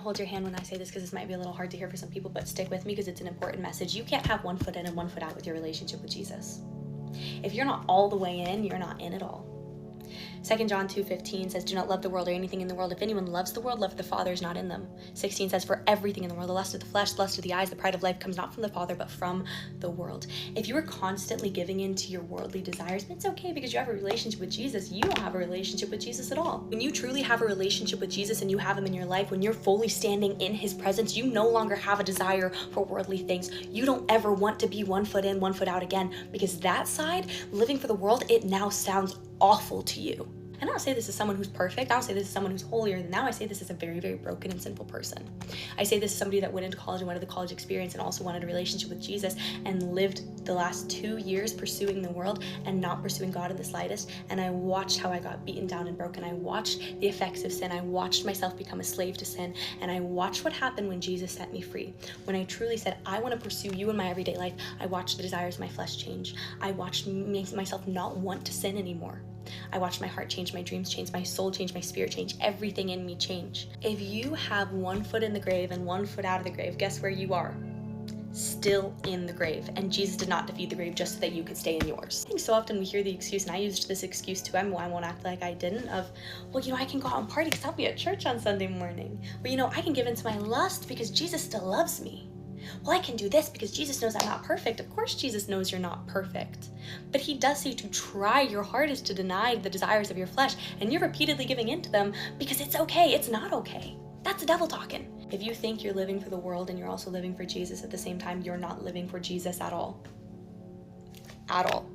hold your hand when I say this because this might be a little hard to hear for some people, but stick with me because it's an important message. You can't have one foot in and one foot out with your relationship with Jesus. If you're not all the way in, you're not in at all. 2 John 2:15 says, do not love the world or anything in the world. If anyone loves the world, love of the Father is not in them. 16 says, for everything in the world, the lust of the flesh, the lust of the eyes, the pride of life comes not from the Father, but from the world. If you are constantly giving in to your worldly desires, it's okay because you have a relationship with Jesus. You don't have a relationship with Jesus at all. When you truly have a relationship with Jesus and you have him in your life, when you're fully standing in his presence, you no longer have a desire for worldly things. You don't ever want to be one foot in, one foot out again, because that side, living for the world, it now sounds awful to you. And I don't say this as someone who's perfect. I don't say this as someone who's holier than thou. I say this as a very, very broken and sinful person. I say this as somebody that went into college and wanted the college experience and also wanted a relationship with Jesus and lived the last 2 years pursuing the world and not pursuing God in the slightest. And I watched how I got beaten down and broken. I watched the effects of sin. I watched myself become a slave to sin. And I watched what happened when Jesus set me free. When I truly said, I want to pursue you in my everyday life, I watched the desires of my flesh change. I watched myself not want to sin anymore. I watched my heart change, my dreams change, my soul change, my spirit change, everything in me change. If you have one foot in the grave and one foot out of the grave, guess where you are? Still in the grave. And Jesus did not defeat the grave just so that you could stay in yours. I think so often we hear the excuse, and I used this excuse too, I won't act like I didn't, of, well, I can go out and party because I'll be at church on Sunday morning. Or, I can give in to my lust because Jesus still loves me. Well, I can do this because Jesus knows I'm not perfect. Of course, Jesus knows you're not perfect. But he does say to try your hardest to deny the desires of your flesh, and you're repeatedly giving in to them because it's okay. It's not okay. That's the devil talking. If you think you're living for the world and you're also living for Jesus at the same time, you're not living for Jesus at all. At all.